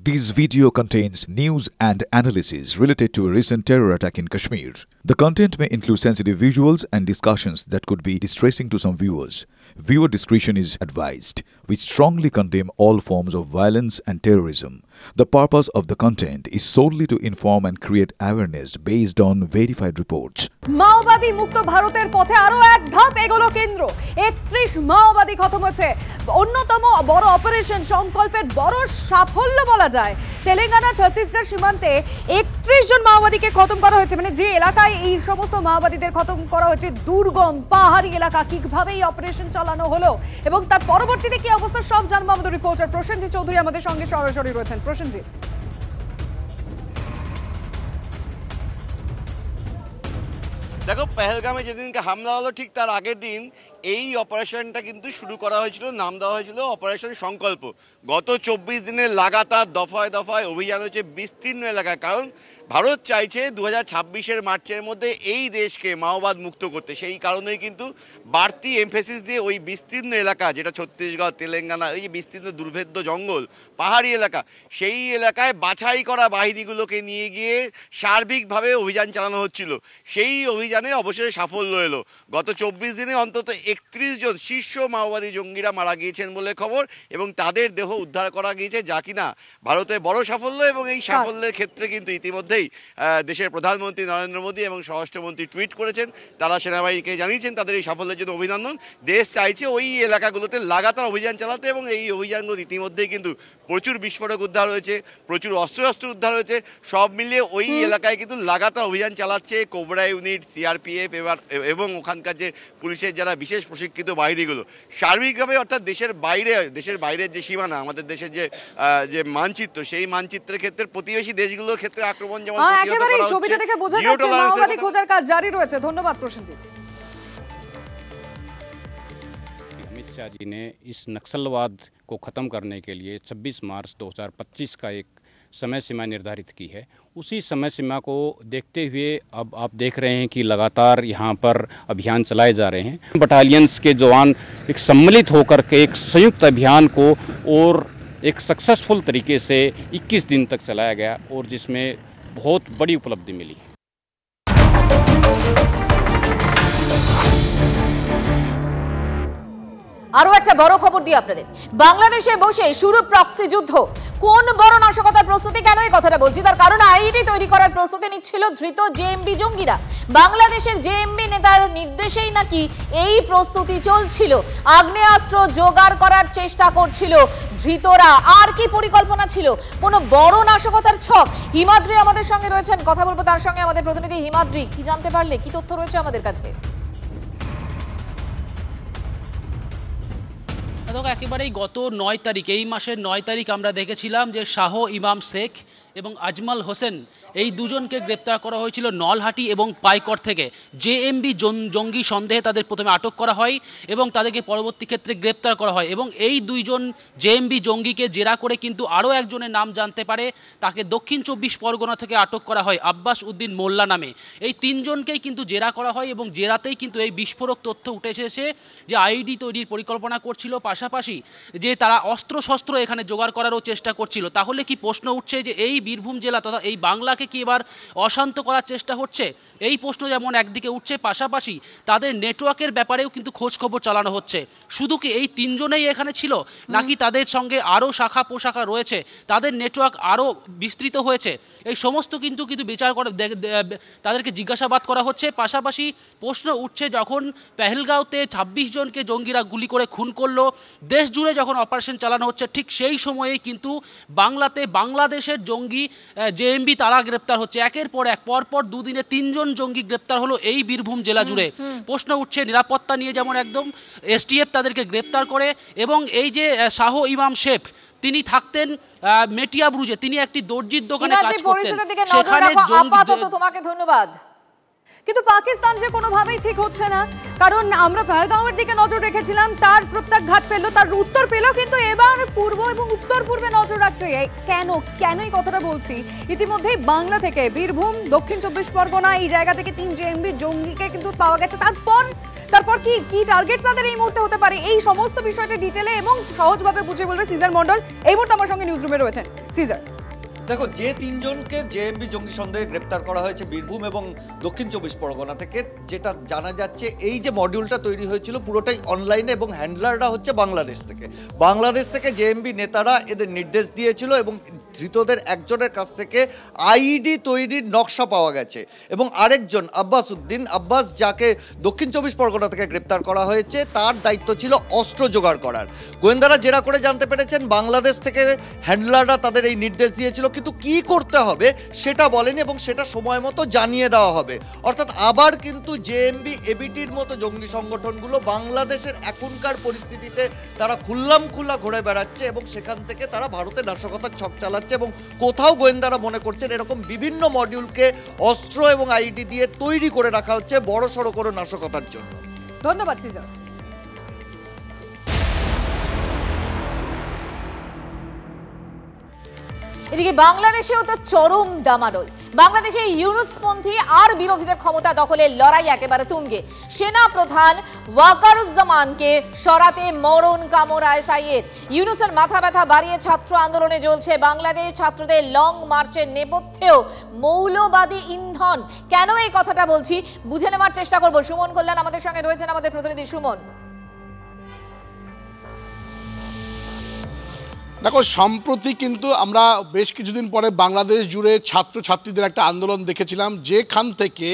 This video contains news and analysis related to a recent terror attack in Kashmir. The content may include sensitive visuals and discussions that could be distressing to some viewers. Viewer discretion is advised. We strongly condemn all forms of violence and terrorism. The purpose of the content is solely to inform and create awareness based on verified reports. মাওবাদী মুক্ত ভারতের পথে আরো এক ধাপ এগোলো কেন্দ্র। 31 মাওবাদী খতম হচ্ছে। অন্যতম বড় অপারেশন সংকল্পের বড় সাফল্য বলা যায়। তেলেঙ্গানা ছত্তিশগড় সীমান্তে 31 জন মাওবাদীকে খতম করা হয়েছে। মানে যে এলাকায় এই সমস্ত মাওবাদীদের খতম করা হয়েছে দুর্গম পাহাড়ি এলাকা, কিভাবে এই অপারেশন চালানো হলো এবং তার পরবর্তীতে কি অবস্থা সব জানবো আমাদের রিপোর্টার প্রসেনজিৎ চৌধুরী আমাদের সঙ্গে সরাসরি রয়েছেন। প্রসেনজিৎ, দেখো, পেহেলগামে যেদিনকে হামলা হলো ঠিক তার আগের দিন এই অপারেশনটা কিন্তু শুরু করা হয়েছিল, নাম দেওয়া হয়েছিল অপারেশন সংকল্প। গত 24 দিনে লাগাতার দফায় দফায় অভিযান হচ্ছে বিস্তীর্ণ এলাকায়, কারণ ভারত চাইছে 2026-এর মার্চের মধ্যে এই দেশকে মাওবাদ মুক্ত করতে। সেই কারণেই কিন্তু বাড়তি এমফেসিস দিয়ে ওই বিস্তীর্ণ এলাকা, যেটা ছত্তিশগড় তেলেঙ্গানা, এই যে বিস্তীর্ণ দুর্ভেদ্য জঙ্গল পাহাড়ি এলাকা, সেই এলাকায় বাছাই করা বাহিনীগুলোকে নিয়ে গিয়ে সার্বিকভাবে অভিযান চালানো হচ্ছিল। সেই অভিযানে অবশেষে সাফল্য এলো। গত 24 দিনে অন্তত 31 জন শীর্ষ মাওবাদী জঙ্গিরা মারা গিয়েছেন বলে খবর, এবং তাদের দেহ উদ্ধার করা গিয়েছে, যা কিনা ভারতের বড় সাফল্য। এবং এই সাফল্যের ক্ষেত্রে কিন্তু ইতিমধ্যেই দেশের প্রধানমন্ত্রী নরেন্দ্র মোদী এবং স্বরাষ্ট্রমন্ত্রী টুইট করেছেন। তারা সেনাবাহিনীকে জানিয়েছেন তাদের এই সাফল্যের জন্য অভিনন্দন। দেশ চাইছে ওই এলাকাগুলোতে লাগাতার অভিযান চালাতে, এবং এই অভিযানগুলো ইতিমধ্যেই কিন্তু প্রচুর বিস্ফোরক উদ্ধার হয়েছে, প্রচুর অস্ত্র উদ্ধার হয়েছে। সব মিলিয়ে ওই এলাকায় কিন্তু লাগাতার অভিযান চালাচ্ছে কোবরা ইউনিট, সিআরপিএফ এবং ওখানকার যে পুলিশের যারা বিশেষ প্রশিক্ষিত বাহিনীগুলো। সার্বিকভাবে অর্থাৎ দেশের বাইরের যে সীমানা, আমাদের দেশের যে মানচিত্র, সেই মানচিত্রের ক্ষেত্রে প্রতিবেশী দেশগুলোর ক্ষেত্রে আক্রমণ যেমন একেবারে ছবিটা দেখে বোঝা যাচ্ছে মাওবাদী খোঁজার কাজ জারি রয়েছে। ধন্যবাদ প্রসেনজিৎ। अमित शाह जी ने इस नक्सलवाद को ख़त्म करने के लिए 26 मार्च 2025 का एक समय सीमा निर्धारित की है। उसी समय सीमा को देखते हुए अब आप देख रहे हैं कि लगातार यहाँ पर अभियान चलाए जा रहे हैं। बटालियंस के जवान एक सम्मिलित होकर के एक संयुक्त अभियान को और एक सक्सेसफुल तरीके से 21 दिन तक चलाया गया, और जिसमें बहुत बड़ी उपलब्धि मिली। আরো একটা বড় খবর দিই আপনাদের। বাংলাদেশে বসে শুরু প্রক্সি যুদ্ধ। কোন বড় নাশকতার প্রস্তুতি? কেন এই কথাটা বলছি? তার কারণ আইডি তৈরি করার প্রস্তুতি নিচ্ছিল ধৃত জেএমবি জঙ্গিরা। বাংলাদেশের জেএমবি নেতার নির্দেশেই নাকি এই প্রস্তুতি চলছিল। আগ্নেয়াস্ত্র জোগাড় করার চেষ্টা করছিল ধৃতরা। আর কি পরিকল্পনা ছিল? কোন বড় নাশকতার ছক? হিমাদ্রি আমাদের সঙ্গে রয়েছেন, কথা বলবো তার সঙ্গে। আমাদের প্রতিনিধি হিমাদ্রি, কি জানতে পারলে, কি তথ্য রয়েছে আমাদের কাছে? একেবারেই গত 9 তারিখ, এই মাসের 9 তারিখ আমরা দেখেছিলাম যে শাহ ইমাম শেখ এবং আজমাল হোসেন, এই দুজনকে গ্রেপ্তার করা হয়েছিল নলহাটি এবং পাইকর থেকে। জেএমবি জঙ্গি সন্দেহে তাদের প্রথমে আটক করা হয় এবং তাদেরকে পরবর্তী ক্ষেত্রে গ্রেপ্তার করা হয়। এবং এই দুইজন জেএমবি জঙ্গিকে জেরা করে কিন্তু আরও একজনের নাম জানতে পারে, তাকে দক্ষিণ 24 পরগনা থেকে আটক করা হয় আব্বাস উদ্দিন মোল্লা নামে। এই তিনজনকেই কিন্তু জেরা করা হয়, এবং জেরাতেই কিন্তু এই বিস্ফোরক তথ্য উঠে এসেছে যে আইডি তৈরির পরিকল্পনা করছিল, পাশাপাশি যে তারা অস্ত্রশস্ত্র এখানে জোগাড় করারও চেষ্টা করছিল। তাহলে কি প্রশ্ন উঠছে যে এই বীরভূম জেলা তথা এই বাংলাকে কি এবার অশান্ত করার চেষ্টা হচ্ছে? এই প্রশ্ন যেমন একদিকে উঠছে, পাশাপাশি তাদের নেটওয়ার্কের ব্যাপারেও কিন্তু খোঁজ খবর চালানো হচ্ছে। শুধু কি এই তিনজনেই এখানে ছিল, নাকি তাদের সঙ্গে আরও শাখা পোশাখা রয়েছে, তাদের নেটওয়ার্ক আরও বিস্তৃত হয়েছে? এই সমস্ত কিন্তু বিচার করে তাদেরকে জিজ্ঞাসাবাদ করা হচ্ছে। পাশাপাশি প্রশ্ন উঠছে, যখন পেহেলগাঁওতে 26 জনকে জঙ্গিরা গুলি করে খুন করলো, দেশ জুড়ে যখন অপারেশন চালানো হচ্ছে, ঠিক সেই সময়েই কিন্তু বাংলাদেশের জঙ্গি জেএমবি তারা গ্রেপ্তার হচ্ছে। একের পর এক, পরপর দুদিনে 3 জন জঙ্গি গ্রেপ্তার হলো এই বীরভূম জেলা জুড়ে। প্রশ্ন উঠছে নিরাপত্তা নিয়ে, যেমন একদম এসটিএফ তাদেরকে গ্রেপ্তার করে। এবং এই যে শাহ ইমাম শেখ, তিনি থাকতেন মেটিয়াবুরুজে, তিনি একটি দর্জির দোকানে কাজ করতেন। সেখানে আপাতত তোমাকে ধন্যবাদ। কিন্তু পাকিস্তান যে কোনোভাবেই ঠিক হচ্ছে না, কারণ আমরা পেহেলগাঁওয়ের দিকে নজর রেখেছিলাম, তার প্রত্যাঘাত পেল, তার উত্তর পেল, কিন্তু এবার পূর্ব এবং উত্তর পূর্বে নজর রাখছে। কেন এই কথাটা বলছি? ইতিমধ্যেই বাংলা থেকে বীরভূম, দক্ষিণ 24 পরগনা, এই জায়গা থেকে 3 জেএমবি জঙ্গিকে কিন্তু পাওয়া গেছে। তারপর কি টার্গেট তাদের এই মুহূর্তে হতে পারে, এই সমস্ত বিষয়টা ডিটেলে এবং সহজভাবে বুঝে বলবে সিজার মন্ডল। এই মুহূর্তে আমার সঙ্গে নিউজ রুমে রয়েছেন সিজার। দেখো, যে তিনজনকে জেএমবি জঙ্গি সন্দেহে গ্রেপ্তার করা হয়েছে বীরভূম এবং দক্ষিণ 24 পরগনা থেকে, যেটা জানা যাচ্ছে এই যে মডিউলটা তৈরি হয়েছিল পুরোটাই অনলাইনে এবং হ্যান্ডলাররা হচ্ছে বাংলাদেশ থেকে জেএমবি নেতারা এদের নির্দেশ দিয়েছিল এবং ধৃতদের একজনের কাছ থেকে আইডি তৈরির নকশা পাওয়া গেছে এবং আরেকজন আব্বাস, যাকে দক্ষিণ 24 পরগনা থেকে গ্রেপ্তার করা হয়েছে, তার দায়িত্ব ছিল অস্ত্র জোগাড় করার। গোয়েন্দারা জেরা করে জানতে পেরেছেন বাংলাদেশ থেকে হ্যান্ডলাররা তাদের এই নির্দেশ দিয়েছিল, কিন্তু কি করতে হবে সেটা বলেনি এবং সেটা সময় মতো জানিয়ে দেওয়া হবে। অর্থাৎ আবার কিন্তু জেএমবি এবিটির মতো জঙ্গি সংগঠনগুলো বাংলাদেশের এখনকার পরিস্থিতিতে তারা খোলা ঘুরে বেড়াচ্ছে এবং সেখান থেকে তারা ভারতে নাশকতার ছক চালাচ্ছে এবং কোথাও গোয়েন্দারা মনে করছেন এরকম বিভিন্ন মডিউলকে অস্ত্র এবং আইডি দিয়ে তৈরি করে রাখা হচ্ছে বড়সড় কোনো নাশকতার জন্য। ধন্যবাদ সিজার। এদিকে বাংলাদেশেও তো চরম ডামাডোল। বাংলাদেশে ইউনুসপন্থী আর বিরোধীদের ক্ষমতা দখলের লড়াই একেবারে তুঙ্গে। সেনা প্রধান ওয়াকারুজ্জামানকে সরাতে মরণ কামড় আইএসআইয়ের। ইউনুসের মাথা ব্যথা বাড়িয়ে ছাত্র আন্দোলনে জ্বলছে বাংলাদেশ। ছাত্রদের লং মার্চের নেপথ্যেও মৌলবাদী ইন্ধন। কেন এই কথাটা বলছি বুঝে নেওয়ার চেষ্টা করব। সুমন কল্যাণ আমাদের সঙ্গে রয়েছেন, আমাদের প্রতিনিধি সুমন। দেখো, সম্প্রতি কিন্তু আমরা বেশ কিছুদিন পরে বাংলাদেশ জুড়ে ছাত্রছাত্রীদের একটা আন্দোলন দেখেছিলাম, যেখান থেকে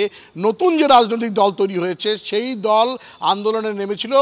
নতুন যে রাজনৈতিক দল তৈরি হয়েছে সেই দল আন্দোলনে নেমেছিল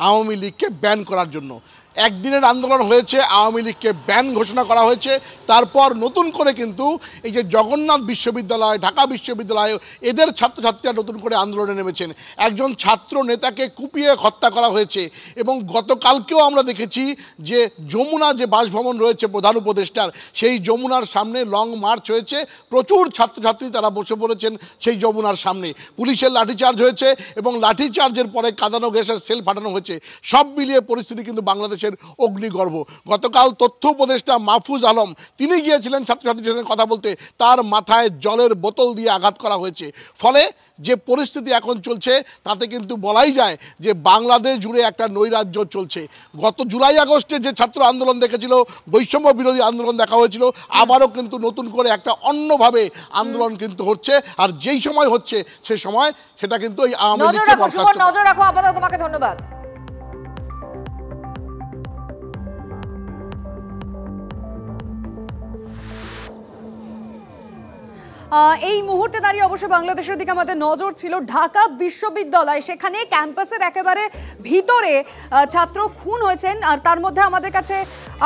আওয়ামী লীগকে ব্যান করার জন্য। একদিনের আন্দোলন হয়েছে, আওয়ামী লীগকে ব্যান ঘোষণা করা হয়েছে। তারপর নতুন করে কিন্তু এই যে জগন্নাথ বিশ্ববিদ্যালয়, ঢাকা বিশ্ববিদ্যালয়, এদের ছাত্রছাত্রীরা নতুন করে আন্দোলনে নেমেছেন। একজন ছাত্র নেতাকে কুপিয়ে হত্যা করা হয়েছে এবং গতকালকেও আমরা দেখেছি যে যমুনা যে বাসভবন রয়েছে প্রধান উপদেষ্টার, সেই যমুনার সামনে লং মার্চ হয়েছে। প্রচুর ছাত্রছাত্রী তারা বসে পড়েছেন সেই যমুনার সামনে। পুলিশের লাঠিচার্জ হয়েছে এবং লাঠিচার্জের পরে কাঁদানো গ্যাসের সেল ফাটানো হয়েছে। সব মিলিয়ে পরিস্থিতি কিন্তু বাংলাদেশের অগ্নিগর্ভ। গতকাল তথ্য উপদেষ্টা মাহফুজ আলম তিনি গিয়েছিলেন ছাত্রছাত্রীদের সঙ্গে কথা বলতে, তার মাথায় জলের বোতল দিয়ে আঘাত করা হয়েছে। ফলে যে পরিস্থিতি এখন চলছে তাতে কিন্তু বলাই যায় যে বাংলাদেশ জুড়ে একটা নৈরাজ্য চলছে। গত জুলাই আগস্টে যে ছাত্র আন্দোলন দেখেছিল, বৈষম্য বিরোধী আন্দোলন দেখা হয়েছিল, আবারও কিন্তু নতুন করে একটা অন্যভাবে আন্দোলন কিন্তু হচ্ছে। আর যেই সময় হচ্ছে সে সময় সেটা কিন্তু এই আওয়ামী লীগকে বরখাস্ত। নজর রাখো আপাতত। তোমাকে ধন্যবাদ। এই মুহূর্তে দাঁড়িয়ে অবশ্য বাংলাদেশের দিকে আমাদের নজর ছিল। ঢাকা বিশ্ববিদ্যালয়, সেখানে ক্যাম্পাসের একেবারে ভিতরে ছাত্র খুন হয়েছেন। আর তার মধ্যে আমাদের কাছে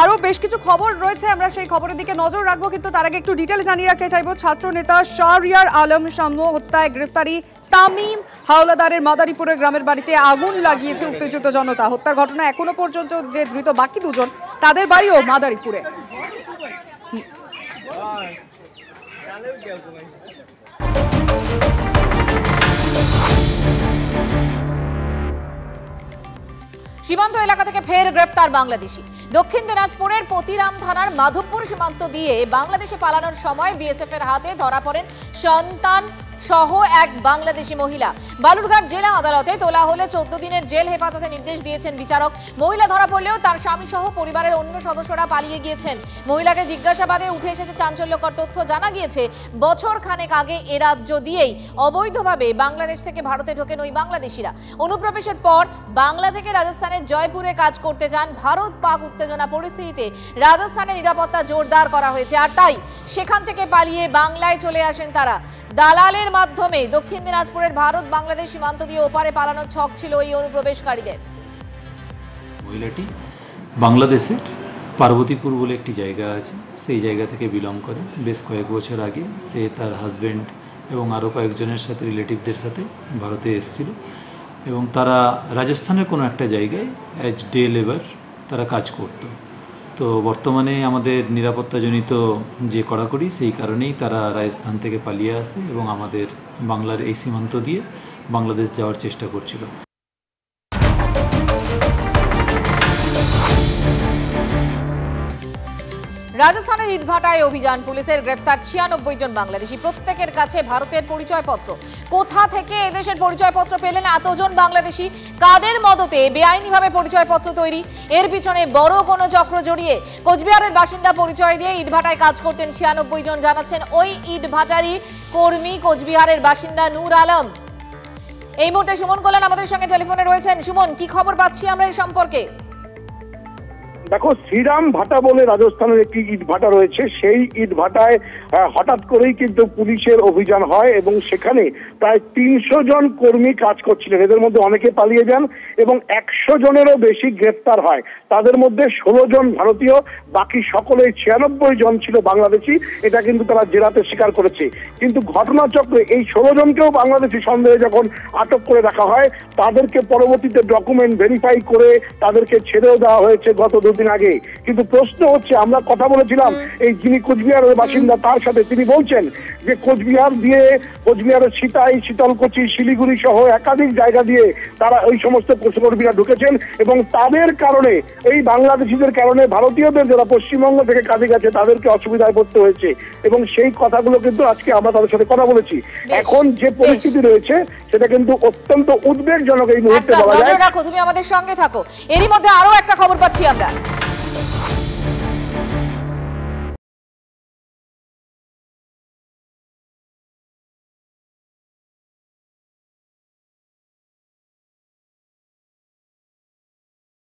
আরও বেশ কিছু খবর রয়েছে, আমরা সেই খবরের দিকে নজর রাখবো। কিন্তু তার আগে একটু ডিটেলে জানিয়ে রাখতে চাইবো, ছাত্র নেতা শাহরিয়ার আলম শাম্য হত্যায় গ্রেফতারি তামিম হাওলাদারের মাদারীপুরের গ্রামের বাড়িতে আগুন লাগিয়েছে উত্তেজিত জনতা। হত্যার ঘটনা এখনো পর্যন্ত যে ধৃত বাকি দুজন, তাদের বাড়িও মাদারীপুরে। সীমান্ত এলাকা থেকে ফের গ্রেফতার বাংলাদেশি। দক্ষিণ দিনাজপুরের পতিরাম থানার মাধবপুর সীমান্ত দিয়ে বাংলাদেশে পালানোর সময় বিএসএফ এর হাতে ধরা পড়েন সন্তান সহ এক বাংলাদেশি মহিলা। বালুরঘাট জেলা আদালতে তোলা হলে 14 দিনের জেল হেফাজতে নির্দেশ দিয়েছেন বিচারক। মহিলা ধরা পড়লেও তার স্বামী সহ পরিবারের অন্য সদস্যরা পালিয়ে গিয়েছেন। মহিলাকে জিজ্ঞাসাবাদে উঠে এসেছে চাঞ্চল্যকর তথ্য। জানা গিয়েছে বছর খানেক আগে এ রাজ্য দিয়েই অবৈধভাবে বাংলাদেশ থেকে ভারতে ঢোকেন ওই বাংলাদেশিরা। অনুপ্রবেশের পর বাংলা থেকে রাজস্থানের জয়পুরে কাজ করতে যান। ভারত পাক উত্তেজনা পরিস্থিতিতে রাজস্থানের নিরাপত্তা জোরদার করা হয়েছে, আর তাই সেখান থেকে পালিয়ে বাংলায় চলে আসেন তারা। দালালের মাধ্যমে দক্ষিণ দিনাজপুরের ভারত বাংলাদেশ সীমান্ত দিয়ে ওপারে পালানোর ছক ছিল এই অনুপ্রবেশকারীদের। মহিলাটি বাংলাদেশের পার্বতীপুর বলে একটি জায়গা আছে, সেই জায়গা থেকে বিলং করে। বেশ কয়েক বছর আগে সে তার হাজব্যান্ড এবং আরও কয়েকজনের সাথে রিলেটিভদের সাথে ভারতে এসেছিল এবং তারা রাজস্থানের কোনো একটা জায়গায় অ্যাজ ডে লেবার তারা কাজ করত। তো বর্তমানে আমাদের নিরাপত্তাজনিত যে কড়াকড়ি, সেই কারণেই তারা রাজস্থান থেকে পালিয়ে আসে এবং আমাদের বাংলার এই সীমান্ত দিয়ে বাংলাদেশ যাওয়ার চেষ্টা করছিল। রাজস্থানের ইটভাটায় অভিযান, পুলিশের গ্রেফতার 96 জন বাংলাদেশি, প্রত্যেকের কাছে ভারতের পরিচয়পত্র। কোথা থেকে এদেশের পরিচয়পত্র পেলেন এতজন বাংলাদেশি? কাদের মদতে বেআইনিভাবে পরিচয়পত্র তৈরি? এর পিছনে বড় কোনো চক্র জড়িয়ে। কোচবিহারের বাসিন্দা পরিচয় দিয়ে ইটভাটায় কাজ করতেন 96 জন, জানাচ্ছেন ওই ইটভাটারই কর্মী কোচবিহারের বাসিন্দা নূর আলম। এই মুহূর্তে সুমন কল্যাণ আমাদের সঙ্গে টেলিফোনে রয়েছেন। সুমন, কি খবর পাচ্ছি আমরা এই সম্পর্কে? দেখো, শ্রীরাম ভাটা বলে রাজস্থানের একটি ইট ভাটা রয়েছে। সেই ইট ভাটায় হঠাৎ করেই কিন্তু পুলিশের অভিযান হয় এবং সেখানে প্রায় 300 জন কর্মী কাজ করছিলেন। এদের মধ্যে অনেকে পালিয়ে যান এবং 100 জনেরও বেশি গ্রেফতার হয়। তাদের মধ্যে 16 জন ভারতীয়, বাকি সকলেই 96 জন ছিল বাংলাদেশি। এটা কিন্তু তারা জেরাতে স্বীকার করেছে। কিন্তু ঘটনাচক্রে এই 16 জনকেও বাংলাদেশি সন্দেহে যখন আটক করে রাখা হয়, তাদেরকে পরবর্তীতে ডকুমেন্ট ভেরিফাই করে তাদেরকে ছেড়েও দেওয়া হয়েছে গত 2 দিন আগে। কিন্তু প্রশ্ন হচ্ছে, আমরা কথা বলেছিলাম এই যিনি কোচবিহারের বাসিন্দা তার সাথে, তিনি বলছেন যে কোচবিহারের সিতাই, শীতলকুচি, শিলিগুড়ি সহ একাধিক জায়গা দিয়ে তারা ওই সমস্ত কর্মীরা ঢুকেছেন এবং তাদের কারণে, এই বাংলাদেশিদের কারণে ভারতীয়দের যারা পশ্চিমবঙ্গ থেকে কাজে গেছে তাদেরকে অসুবিধায় পড়তে হয়েছে। এবং সেই কথাগুলো কিন্তু আজকে আমরা তাদের সাথে কথা বলেছি। এখন যে পরিস্থিতি রয়েছে সেটা কিন্তু অত্যন্ত উদ্বেগজনক এই মুহূর্তে বলা যায়। রাখো, তুমি আমাদের সঙ্গে থাকো। এরই মধ্যে আরো একটা খবর পাচ্ছি আমরা।